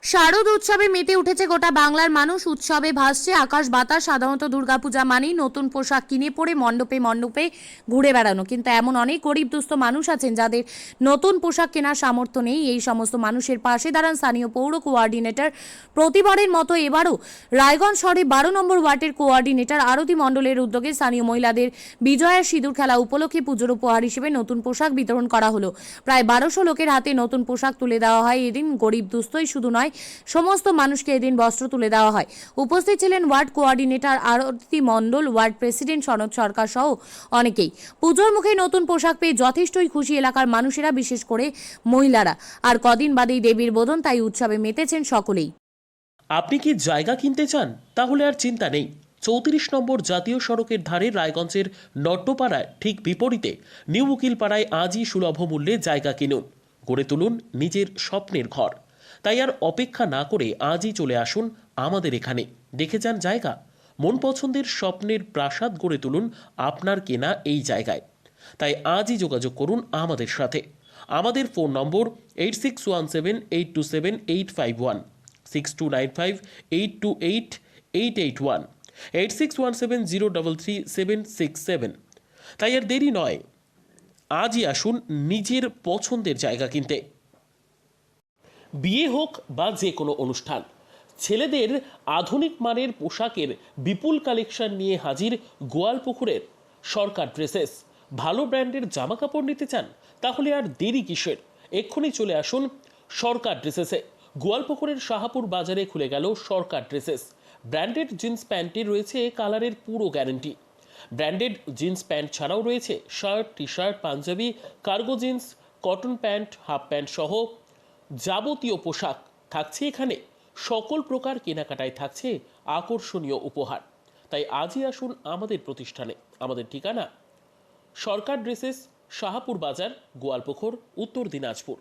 শারদ উৎসবে মেতে উঠেছে গোটা বাংলার মানুষ। উৎসবে ভাসছে আকাশ বাতাস। সাধারণত দুর্গাপূজা মানেই নতুন পোশাক কিনে পরে মণ্ডপে মণ্ডপে ঘুরে বেড়ানো, কিন্তু এমন অনেক গরিব দুস্থ মানুষ আছেন যাদের নতুন পোশাক কেনার সামর্থ্য নেই। এই সমস্ত মানুষের পাশে দাঁড়ান স্থানীয় পৌর কোঅর্ডিনেটর। প্রতিবারের মতো এবারও রায়গঞ্জ শহরে 12 নম্বর ওয়ার্ডের কোঅর্ডিনেটর আরতি মণ্ডলের উদ্যোগে স্থানীয় মহিলাদের বিজয়ার সিঁদুর খেলা উপলক্ষে পুজোর উপহার হিসেবে নতুন পোশাক বিতরণ করা হলো। প্রায় 1200 লোকের হাতে নতুন পোশাক তুলে দেওয়া হয়। এদিন গরিব দুস্থই শুধু নয়, সমস্ত মানুষকে এদিন বস্ত্র তুলে দেওয়া হয়। উপস্থিত ছিলেন ওয়ার্ড কোঅর্ডিনেটর আরতি মণ্ডল, ওয়ার্ড প্রেসিডেন্ট সনদ সরকার সহ অনেকেই। পুজোর মুখে নতুন পোশাক পেয়ে যথেষ্টই খুশি এলাকার মানুষেরা, বিশেষ করে মহিলারা। আর কদিন বাদেই দেবীর বোধন, তাই উৎসবে মেতেছেন সকলেই। আপনি কি জায়গা কিনতে চান? তাহলে আর চিন্তা নেই। 34 নম্বর জাতীয় সড়কের ধারে রায়গঞ্জের নট্টপাড়ায় ঠিক বিপরীতে নিউ উকিলপাড়ায় আজই সুলভ মূল্যে জায়গা কিনুন, গড়ে তুলুন নিজের স্বপ্নের ঘর। তাই আর অপেক্ষা না করে আজই চলে আসুন আমাদের এখানে, দেখে যান জায়গা। মন পছন্দের স্বপ্নের প্রাসাদ গড়ে তুলুন আপনার কেনা এই জায়গায়। তাই আজই যোগাযোগ করুন আমাদের সাথে। আমাদের ফোন নম্বর 8617827851, 6295828881, 8617033767। তাই আর দেরি নয়, আজই আসুন নিজের পছন্দের জায়গা কিনতে। বিয়ে হোক বা যে কোনো অনুষ্ঠান, ছেলেদের আধুনিক মানের পোশাকের বিপুল কালেকশন নিয়ে হাজির গোয়ালপুকুরের সরকার ড্রেসেস। ভালো ব্র্যান্ডের জামা কাপড় নিতে চান? তাহলে আর দেরি কিসের? এক্ষুনি চলে আসুন সরকার ড্রেসেসে। গোয়ালপুকুরের শাহাপুর বাজারে খুলে গেল সরকার ড্রেসেস। ব্র্যান্ডেড জিন্স প্যান্টে রয়েছে কালারের পুরো গ্যারেন্টি। ব্র্যান্ডেড জিন্স প্যান্ট ছাড়াও রয়েছে shirt, T shirt, Punjabi, cargo jeans, cotton pant, half pant সহ যাবতীয় পোশাক থাকছে এখানে। সকল প্রকার কেনাকাটায় থাকছে আকর্ষণীয় উপহার। তাই আজই আসুন আমাদের প্রতিষ্ঠানে। আমাদের ঠিকানা সরকার ড্রেসেস, শাহাপুর বাজার, গোয়ালপুকুর, উত্তর দিনাজপুর।